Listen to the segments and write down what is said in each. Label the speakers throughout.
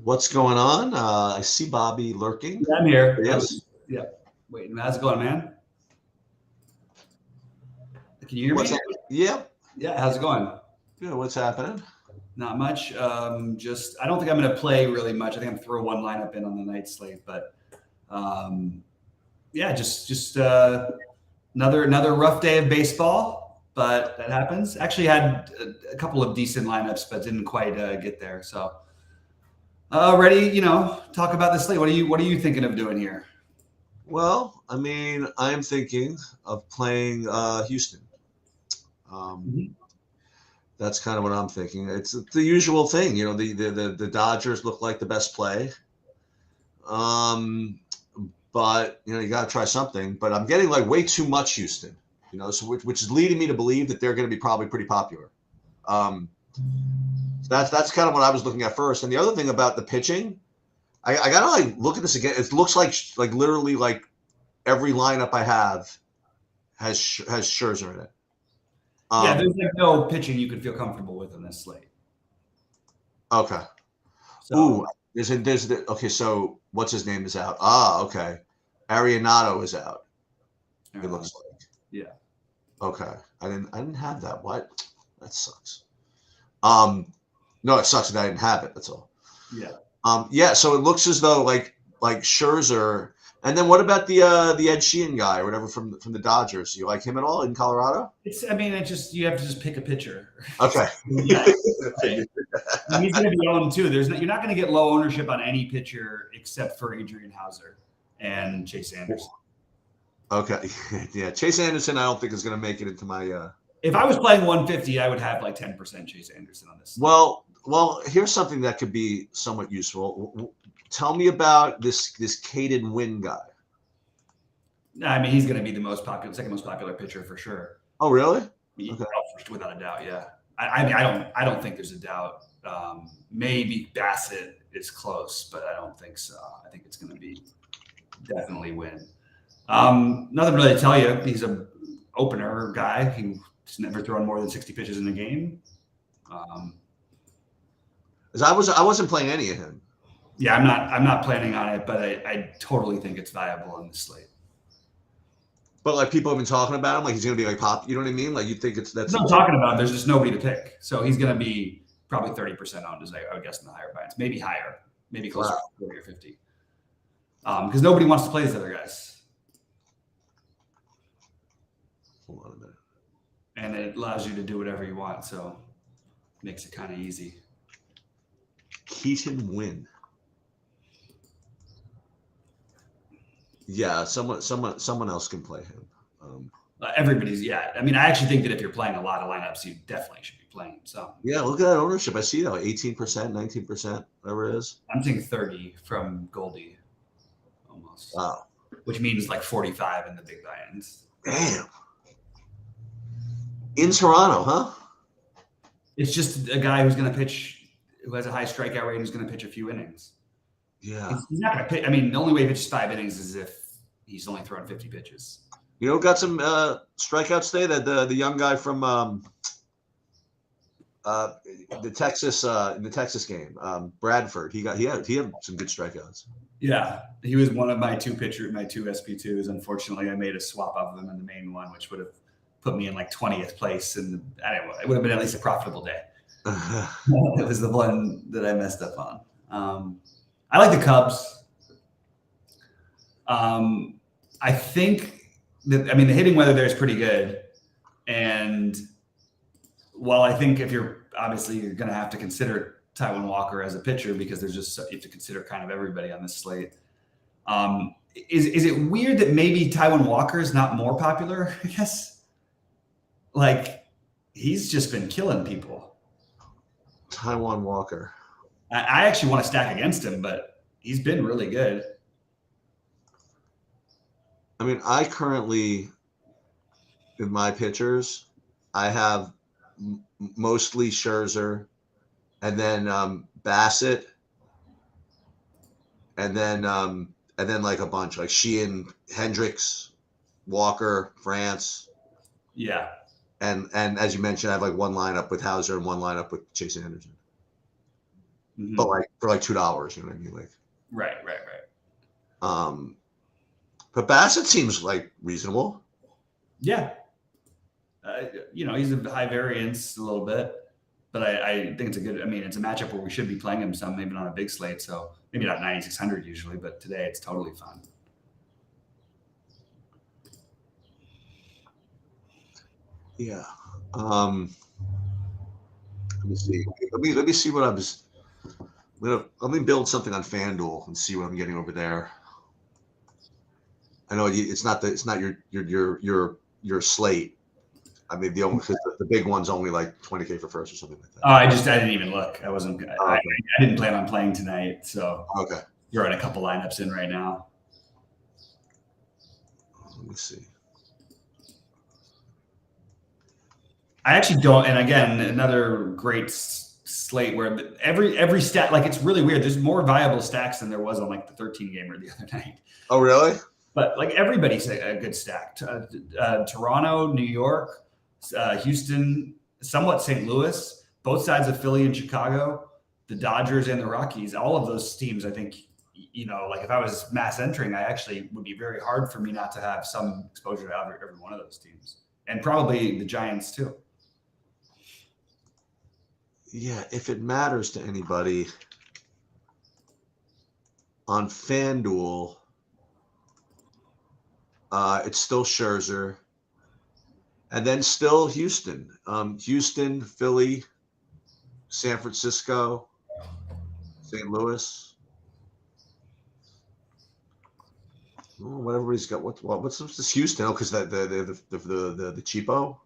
Speaker 1: What's going on? I see Bobby lurking.
Speaker 2: Yeah, I'm here.
Speaker 1: Yes.
Speaker 2: Yeah. Wait, how's it going, man? Can you hear
Speaker 1: What's
Speaker 2: me?
Speaker 1: up? Yep.
Speaker 2: Yeah, how's it going?
Speaker 1: Good. What's happening?
Speaker 2: Not much. Just I don't think I'm going to play really much. I think I'm gonna throw one lineup in on the night slate, but um, yeah, just another rough day of baseball, but that happens. Actually, had a couple of decent lineups, but didn't quite get there. So ready, talk about the slate. What are you thinking of doing here?
Speaker 1: Well, I mean, I'm thinking of playing Houston. Um,
Speaker 2: Mhm.
Speaker 1: that's kind of what I'm thinking. It's the usual thing, the Dodgers look like the best play. Um, but you got to try something. But I'm getting like way too much Houston. So which is leading me to believe that they're going to be probably pretty popular. Um, that's kind of what I was looking at first. And the other thing about the pitching, I gotta like look at this again. It looks like literally like every lineup I have has Scherzer in it.
Speaker 2: Yeah, there's
Speaker 1: Um,
Speaker 2: like no pitching you could feel comfortable with in this slate.
Speaker 1: okay.
Speaker 2: So
Speaker 1: Ooh, okay. So what's his name is out? Ah, okay. Arianato is out. It
Speaker 2: uh,
Speaker 1: looks like.
Speaker 2: yeah.
Speaker 1: Okay. I didn't have that. What? That sucks. Um, no, it sucks that I didn't have it. That's all.
Speaker 2: Yeah.
Speaker 1: Yeah. So it looks as though like Scherzer. And then what about the Ed Sheehan guy or whatever from the Dodgers? You like him at all in Colorado?
Speaker 2: I mean, it just you have to just pick a pitcher.
Speaker 1: Okay.
Speaker 2: Yeah, right. And he's going to be owned too. You're not going to get low ownership on any pitcher except for Adrian Hauser and Chase Anderson.
Speaker 1: Okay. Yeah. Chase Anderson, I don't think is going to make it into my.
Speaker 2: If I was playing 150, I would have like 10% Chase Anderson on this.
Speaker 1: Well, here's something that could be somewhat useful. Tell me about this Caden Wynn guy.
Speaker 2: I mean, he's going to be the second most popular pitcher for sure.
Speaker 1: Oh, really?
Speaker 2: Okay. Without a doubt, yeah. I mean, I don't think there's a doubt. Maybe Bassett is close, but I don't think so. I think it's going to be definitely Wynn. Nothing really to tell you. He's an opener guy. He's never thrown more than 60 pitches in a game.
Speaker 1: I wasn't playing any of him.
Speaker 2: Yeah, I'm not planning on it, but I totally think it's viable on this slate.
Speaker 1: But like people have been talking about him, like he's going to be like pop. You know what I mean? Like you think that's.
Speaker 2: I'm talking about him. There's just nobody to pick, so he's going to be probably 30% owned, as I would guess in the higher binds, maybe higher, maybe closer to 40 or 50. Because nobody wants to play these other guys.
Speaker 1: Hold on a minute.
Speaker 2: And it allows you to do whatever you want, so it makes it kind of easy.
Speaker 1: Keaton Wynn. Yeah, someone else can play him.
Speaker 2: Everybody's, yeah. I mean, I actually think that if you're playing a lot of lineups, you definitely should be playing some.
Speaker 1: Yeah, look at that ownership. I see that, like 18%, 19%, whatever it is.
Speaker 2: I'm seeing 30 from Goldie, almost.
Speaker 1: Wow.
Speaker 2: Which means like 45 in the big buy-ins.
Speaker 1: Damn. In Toronto, huh?
Speaker 2: It's just a guy who's going to pitch, who has a high strikeout rate, who's going to pitch a few innings.
Speaker 1: Yeah.
Speaker 2: He's not going to pitch. I mean, the only way he pitches 5 innings is if he's only throwing 50 pitches.
Speaker 1: Got some strikeouts today. That the young guy from the Texas game, Bradford. He had some good strikeouts.
Speaker 2: Yeah, he was one of my two SP2s. Unfortunately, I made a swap of them in the main one, which would have put me in like 20th place, and it would have been at least a profitable day. It was the one that I messed up on. I like the Cubs. I think that the hitting weather there is pretty good, and while I think if you're going to have to consider Taijuan Walker as a pitcher because there's just you have to consider kind of everybody on this slate. Is it weird that maybe Taijuan Walker is not more popular? I guess like he's just been killing people.
Speaker 1: Taijuan Walker.
Speaker 2: I actually want to stack against him, but he's been really good.
Speaker 1: I mean, I currently, in my pitchers, I have mostly Scherzer, and then Bassett, and then like a bunch like Sheehan, Hendricks, Walker, France.
Speaker 2: Yeah.
Speaker 1: And as you mentioned, I have like one lineup with Hauser and one lineup with Chase Anderson. but like for like $2, you know what I mean? Like,
Speaker 2: right.
Speaker 1: But Bassett seems like reasonable.
Speaker 2: Yeah. He's a high variance a little bit, but I think it's a good. I mean, it's a matchup where we should be playing him some, maybe not a big slate, so maybe not 9,600 usually, but today it's totally fun.
Speaker 1: Yeah. Let me see. Let me see what I was. Let me build something on FanDuel and see what I'm getting over there. I know it's not your slate. I mean, the big one's only like $20K for first or something like that.
Speaker 2: Oh, I didn't even look. I wasn't. Okay. I didn't plan on playing tonight, so
Speaker 1: okay.
Speaker 2: You're in a couple lineups in right now.
Speaker 1: Let me see.
Speaker 2: I actually don't. And again, another great slate where every stat, like, it's really weird. There's more viable stacks than there was on like the 13 gamer the other night.
Speaker 1: Oh, really?
Speaker 2: But like everybody's a good stack. Toronto, New York, Houston, somewhat St. Louis, both sides of Philly and Chicago, the Dodgers and the Rockies. All of those teams, I think, like if I was mass entering, I actually would be very hard for me not to have some exposure to every one of those teams, and probably the Giants too.
Speaker 1: Yeah, if it matters to anybody, on FanDuel, it's still Scherzer, and then still Houston. Houston, Philly, San Francisco, St. Louis. Oh, what everybody's got. What's this Houston? Oh, because the cheapo.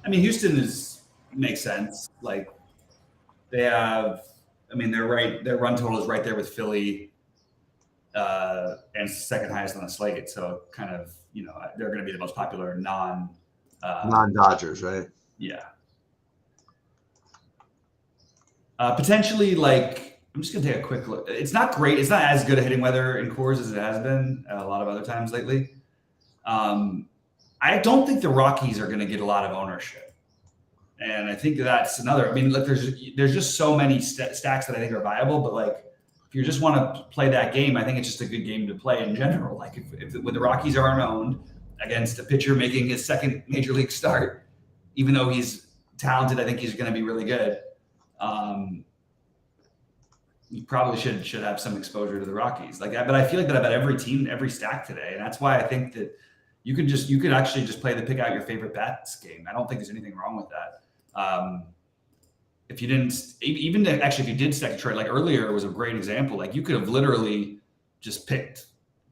Speaker 2: I mean, Houston makes sense. Like, they have, I mean, they're right. Their run total is right there with Philly, and second highest on the slate. So kind of, they're going to be the most popular
Speaker 1: non-Dodgers, right?
Speaker 2: Yeah. Potentially, like, I'm just going to take a quick look. It's not great. It's not as good a hitting weather in Coors as it has been a lot of other times lately. I don't think the Rockies are going to get a lot of ownership. And I think that's another. I mean, look, there's just so many stacks that I think are viable. But like, if you just want to play that game, I think it's just a good game to play in general. Like, if when the Rockies aren't owned against a pitcher making his second major league start, even though he's talented, I think he's going to be really good. You probably should have some exposure to the Rockies. Like, but I feel like that about every team, every stack today, and that's why I think that you could actually just play the pick out your favorite bats game. I don't think there's anything wrong with that. If you didn't, even if you did stack Detroit, like earlier was a great example. Like, you could have literally just picked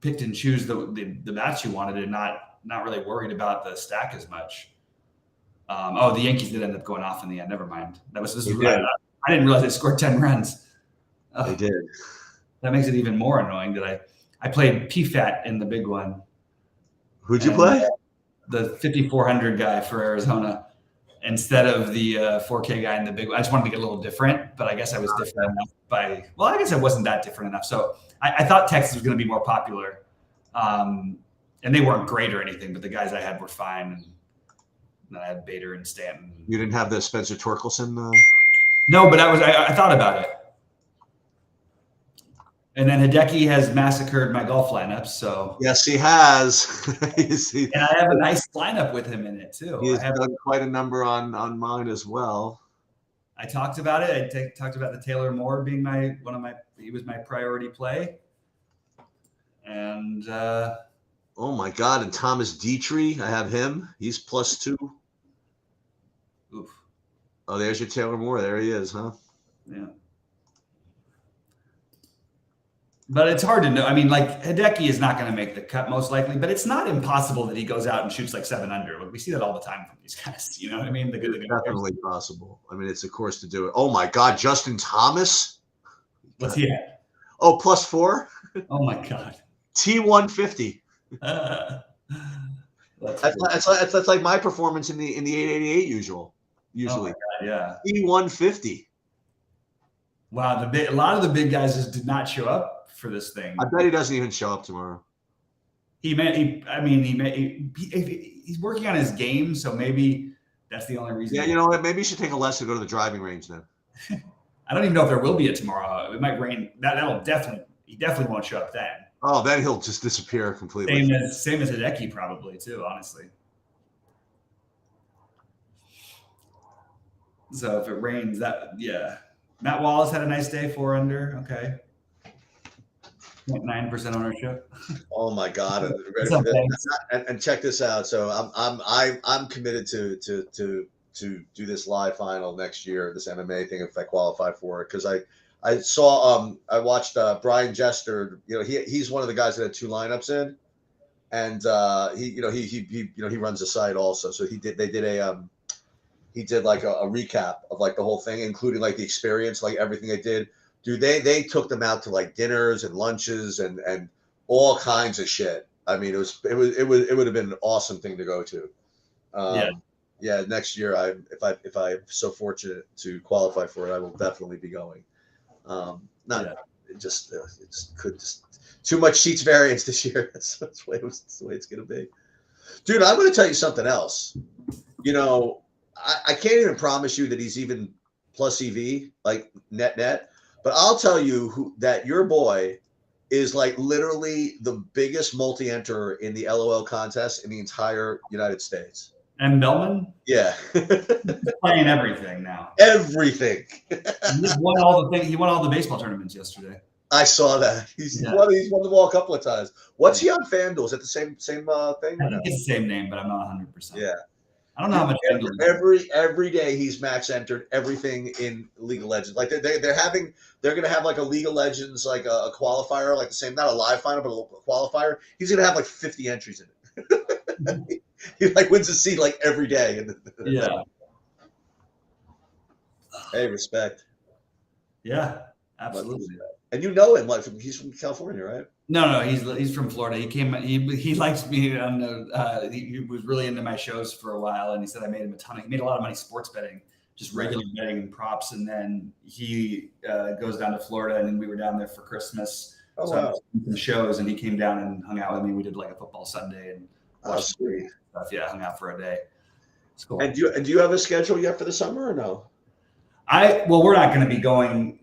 Speaker 2: and choose the bats you wanted and not really worried about the stack as much. The Yankees did end up going off in the end. Never mind. I didn't realize they scored 10 runs.
Speaker 1: They did.
Speaker 2: That makes it even more annoying that I played PFAT in the big one.
Speaker 1: Who'd you play?
Speaker 2: The 5,400 guy for Arizona instead of the 4K guy in the big one. I just wanted to get a little different, but I guess I was different enough I guess I wasn't that different enough. So I thought Texas was going to be more popular. And they weren't great or anything, but the guys I had were fine. And then I had Bader and Stanton.
Speaker 1: You didn't have the Spencer Torkelson?
Speaker 2: No, but I thought about it. And then Hideki has massacred my golf lineups. So
Speaker 1: yes, he has.
Speaker 2: And I have a nice lineup with him in it too.
Speaker 1: He's done quite a number on mine as well.
Speaker 2: I talked about it. I talked about the Taylor Moore being he was my priority play. And
Speaker 1: oh my God! And Thomas Dietrich, I have him. He's +2.
Speaker 2: Oof.
Speaker 1: Oh, there's your Taylor Moore. There he is, huh?
Speaker 2: Yeah. But it's hard to know. I mean, like, Hideki is not going to make the cut most likely, but it's not impossible that he goes out and shoots like 7 under. We see that all the time from these guys. You know what I mean?
Speaker 1: It's definitely possible. I mean, it's a course to do it. Oh my God, Justin Thomas.
Speaker 2: What's he at?
Speaker 1: Oh, +4.
Speaker 2: Oh my God.
Speaker 1: T150. That's like my performance in the 888 usually.
Speaker 2: Oh my God, yeah.
Speaker 1: T150.
Speaker 2: Wow, a lot of the big guys just did not show up for this thing.
Speaker 1: I bet he doesn't even show up tomorrow.
Speaker 2: He's working on his game, so maybe That's the only reason.
Speaker 1: Yeah, you know what? Maybe you should take a lesson and go to the driving range then.
Speaker 2: I don't even know if there will be a tomorrow. It might rain. That'll definitely. He definitely won't show up then.
Speaker 1: Oh, then he'll just disappear completely.
Speaker 2: Same as Hideki probably too, honestly. So if it rains, Matt Wallace had a nice day, 4 under. Okay. 0.9% ownership.
Speaker 1: Oh my God! I'm ready for this. And check this out. So I'm committed to do this live final next year. This MMA thing, if I qualify for it, because I saw I watched Brian Jester. You know, he's one of the guys that had 2 lineups in, and he runs the site also. So he did like a recap of like the whole thing, including like the experience, like everything they did. Dude, they took them out to like dinners and lunches and all kinds of shit. I mean, it would have been an awesome thing to go to. Yeah. Next year, if I'm so fortunate to qualify for it, I will definitely be going. It just could too much Sheets variance this year. That's the way it's gonna be. Dude, I'm gonna tell you something else. You know, I can't even promise you that he's even plus EV, like net. But I'll tell you that your boy is like literally the biggest multi-enter in the LOL contest in the entire United States.
Speaker 2: And Bellman?
Speaker 1: Yeah.
Speaker 2: He's playing everything now.
Speaker 1: Everything.
Speaker 2: He won all the baseball tournaments yesterday.
Speaker 1: I saw that. He's won the ball a couple of times. What's he on FanDuel? Is it the same thing?
Speaker 2: I think it's the same name, but I'm not 100%.
Speaker 1: Yeah.
Speaker 2: I don't know how much
Speaker 1: every day he's max entered everything in League of Legends. Like they're gonna have like a League of Legends like a qualifier, like the same, not a live final, but a qualifier. He's gonna have like 50 entries in it. He like wins a seat like every day.
Speaker 2: Yeah.
Speaker 1: Hey, respect.
Speaker 2: Yeah, absolutely.
Speaker 1: And you know him, like he's from California, right?
Speaker 2: No, he's from Florida. He likes me on the. He was really into my shows for a while, and he said I made him he made a lot of money sports betting, just regular betting and props. And then he goes down to Florida, and we were down there for Christmas.
Speaker 1: Oh,
Speaker 2: so
Speaker 1: wow.
Speaker 2: some shows, and he came down and hung out with me. We did like a football Sunday and watched
Speaker 1: sweet
Speaker 2: stuff. Yeah, hung out for a day. It's cool.
Speaker 1: And do you have a schedule yet for the summer or no?
Speaker 2: We're not going to be going.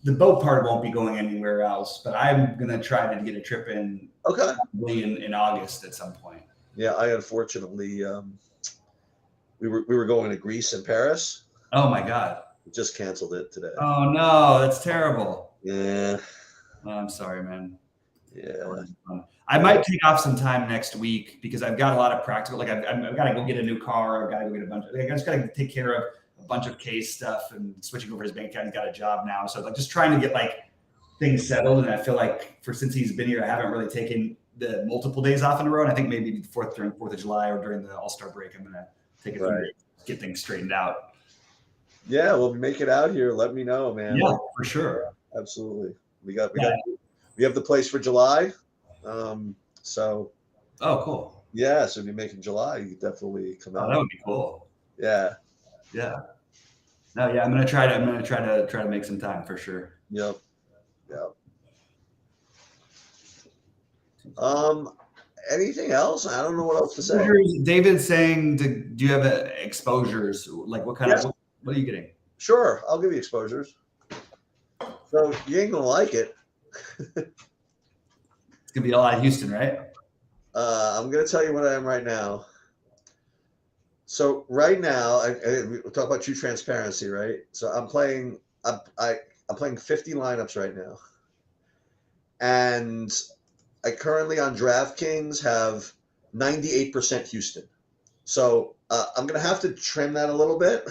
Speaker 2: The boat part won't be going anywhere else, but I'm going to try to get a trip in.
Speaker 1: Okay.
Speaker 2: Probably in August at some point.
Speaker 1: Yeah, I unfortunately we were going to Greece and Paris.
Speaker 2: Oh my God!
Speaker 1: We just canceled it today.
Speaker 2: Oh no, that's terrible.
Speaker 1: Yeah.
Speaker 2: Oh, I'm sorry, man.
Speaker 1: Yeah.
Speaker 2: I might take off some time next week because I've got a lot of practical. Like I've got to go get a new car. I've got to go get I just got to take care of a bunch of case stuff and switching over his bank account. He's got a job now, so like just trying to get like things settled. And I feel like since he's been here, I haven't really taken the multiple days off in a row. And I think maybe during 4th of July or during the All-Star break, I'm gonna take a few days, get things straightened out.
Speaker 1: Yeah, well, make it out here. Let me know, man.
Speaker 2: Yeah, for sure.
Speaker 1: Absolutely. We have the place for July. So.
Speaker 2: Oh, cool.
Speaker 1: Yeah, so if you're making July, you definitely come out.
Speaker 2: Oh, that would be cool.
Speaker 1: Yeah.
Speaker 2: Yeah. No, yeah, I'm gonna try to make some time for sure.
Speaker 1: Yep. Anything else? I don't know what else to say.
Speaker 2: David's saying, do you have exposures? Like what kind of what are you getting?
Speaker 1: Sure, I'll give you exposures. So you ain't gonna like it.
Speaker 2: It's gonna be a lot of Houston, right?
Speaker 1: I'm gonna tell you what I am right now. So right now, we talk about true transparency, right? So I'm playing 50 lineups right now, and I currently on DraftKings have 98% Houston. So I'm gonna have to trim that a little bit,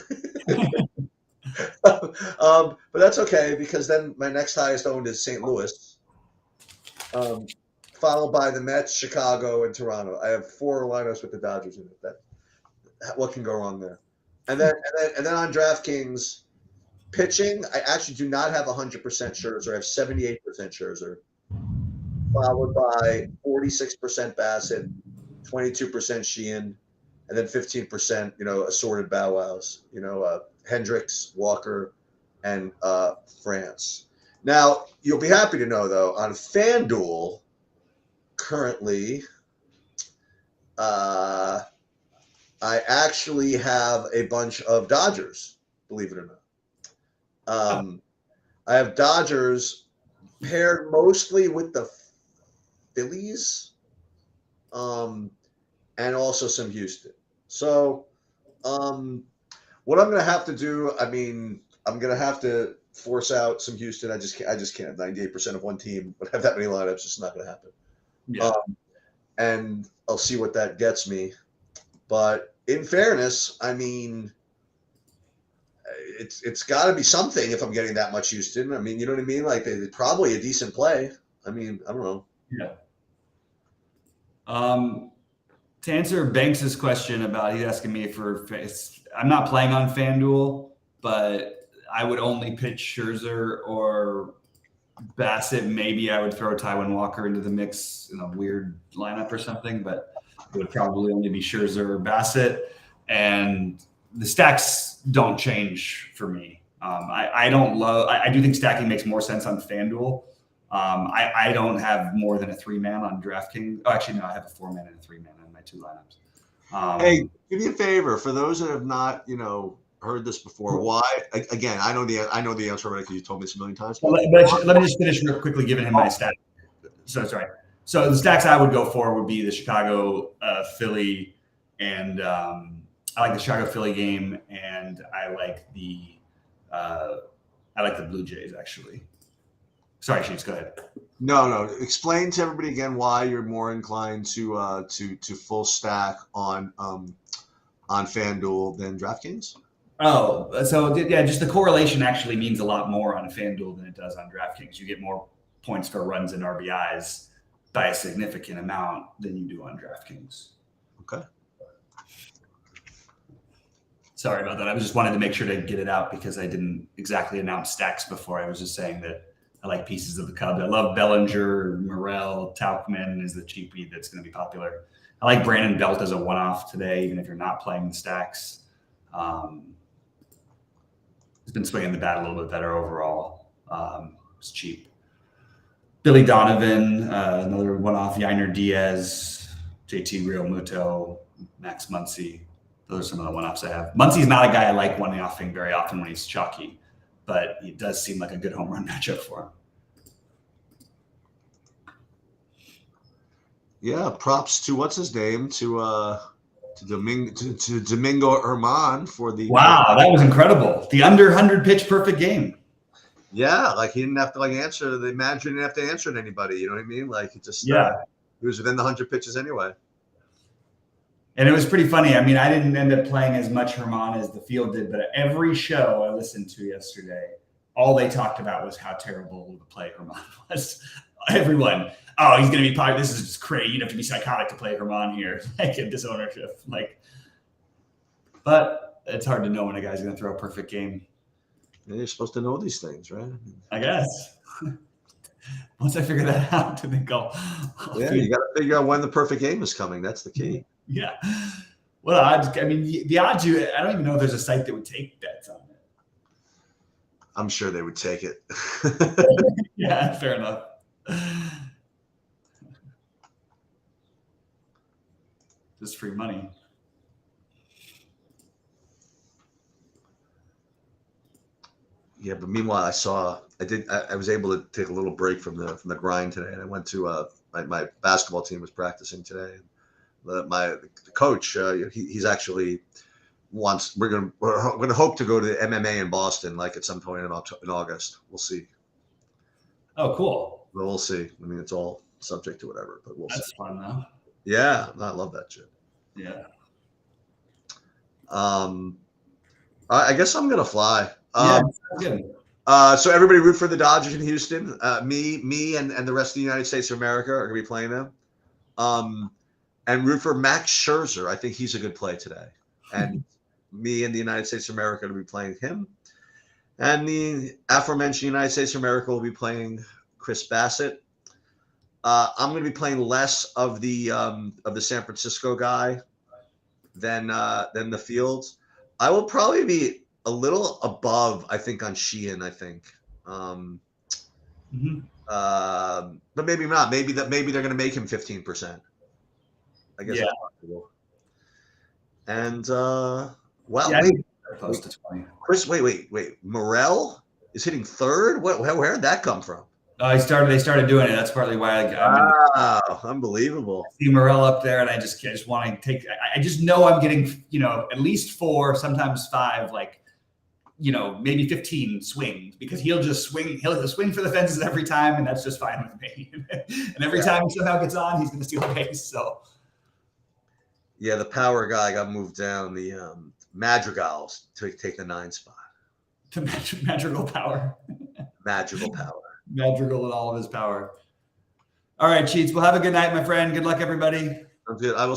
Speaker 1: but that's okay because then my next highest owned is St. Louis, followed by the Mets, Chicago, and Toronto. I have 4 lineups with the Dodgers in it. What can go wrong there? And then on DraftKings, pitching, I actually do not have 100% Scherzer. I have 78% Scherzer, followed by 46% Bassett, 22% Sheehan, and then 15%, assorted Bow Wows. Hendricks, Walker, and France. Now you'll be happy to know though on FanDuel, currently, I actually have a bunch of Dodgers, believe it or not. I have Dodgers paired mostly with the Phillies, and also some Houston. So, what I'm going to have to do, I mean, I'm going to have to force out some Houston. I just can't. 98% of one team would have that many lineups. It's just not going to happen.
Speaker 2: Yeah.
Speaker 1: And I'll see what that gets me. But in fairness, I mean, it's got to be something if I'm getting that much Houston. I mean, you know what I mean? Like, it's probably a decent play. I mean, I don't know.
Speaker 2: Yeah. To answer Banks's question about, he's asking me for, I'm not playing on FanDuel, but I would only pitch Scherzer or Bassett. Maybe I would throw Taijuan Walker into the mix in a weird lineup or something, but it would probably only be Scherzer or Bassett. And the stacks don't change for me. I do think stacking makes more sense on FanDuel. I don't have more than a 3-man on DraftKings. Oh, actually, no, I have a 4-man and a 3-man on my 2 lineups.
Speaker 1: Hey, do me a favor for those that have not, heard this before. Why? Again, I know the answer already because you told me this a million times.
Speaker 2: But let me just finish real quickly, giving him my stats. So sorry. So the stacks I would go for would be the Chicago, Philly, and I like the Chicago Philly game, and I like the Blue Jays actually. Sorry, Sheets, go ahead.
Speaker 1: No. Explain to everybody again why you're more inclined to full stack on FanDuel than DraftKings.
Speaker 2: Oh, so yeah, just the correlation actually means a lot more on FanDuel than it does on DraftKings. You get more points for runs and RBIs by a significant amount than you do on DraftKings.
Speaker 1: Okay.
Speaker 2: Sorry about that. I just wanted to make sure to get it out because I didn't exactly announce stacks before. I was just saying that I like pieces of the Cubs. I love Bellinger, Morel, Tauchman is the cheapie that's going to be popular. I like Brandon Belt as a one-off today, even if you're not playing the stacks. He's been swinging the bat a little bit better overall. It's cheap. Billy Donovan, another one-off. Yainer Diaz, JT Realmuto, Max Muncy. Those are some of the one-offs I have. Muncy's not a guy I like one-offing very often when he's chalky, but it does seem like a good home run matchup for him.
Speaker 1: Yeah, props to what's his name to Domingo Herman for the.
Speaker 2: Wow, that was incredible! The under 100 pitch perfect game.
Speaker 1: Yeah, like he didn't have to answer. The manager didn't have to answer to anybody. You know what I mean? Like he just he was within the 100 pitches anyway.
Speaker 2: And it was pretty funny. I mean, I didn't end up playing as much Herman as the field did, but every show I listened to yesterday, all they talked about was how terrible the play Herman was. Everyone, oh, he's going to be popular. This is just crazy. You'd have to be psychotic to play Herman here, like at this ownership. But it's hard to know when a guy's going to throw a perfect game.
Speaker 1: Yeah, you're supposed to know these things, right?
Speaker 2: I guess. Once I figure that out, I think I'll
Speaker 1: you got to figure out when the perfect game is coming. That's the key.
Speaker 2: Yeah. Well, I mean, the odds I don't even know if there's a site that would take bets on it.
Speaker 1: I'm sure they would take it.
Speaker 2: Yeah, fair enough. Just free money.
Speaker 1: Yeah, but meanwhile, I was able to take a little break from the grind today, and I went to my basketball team was practicing today. The coach, he's actually wants. We're gonna hope to go to MMA in Boston, like at some point in August. We'll see.
Speaker 2: Oh, cool.
Speaker 1: Well, we'll see. I mean, it's all subject to whatever, but we'll see.
Speaker 2: That's fun though.
Speaker 1: Yeah, I love that shit.
Speaker 2: Yeah.
Speaker 1: I guess I'm gonna fly.
Speaker 2: Good.
Speaker 1: So everybody root for the Dodgers in Houston. Me and the rest of the United States of America are gonna be playing them. And root for Max Scherzer. I think he's a good play today. And me and the United States of America will be playing him. And the aforementioned United States of America will be playing Chris Bassett. I'm going to be playing less of the San Francisco guy than the Fields. I will probably be a little above, I think, on Sheehan. I think, but maybe not. Maybe they're going to make him 15%. I guess that's possible. And
Speaker 2: Yeah, I
Speaker 1: wait,
Speaker 2: think they're close to 20.
Speaker 1: Chris, wait. Morel is hitting third. Where did that come from?
Speaker 2: They started doing it. That's partly why
Speaker 1: Wow, unbelievable.
Speaker 2: I see Morel up there, and I just want to take. I just know I'm getting at least 4, sometimes 5, like maybe 15 swings, because he'll just swing. He'll swing for the fences every time, and that's just fine with me. And every time he somehow gets on, he's going to steal the base. So
Speaker 1: yeah, the power guy got moved down. The Madrigals to take the 9 spot.
Speaker 2: To Madrigal power.
Speaker 1: Magical power.
Speaker 2: Madrigal with all of his power. All right, Cheats. Well, have a good night, my friend. Good luck, everybody.
Speaker 1: I'm good. I will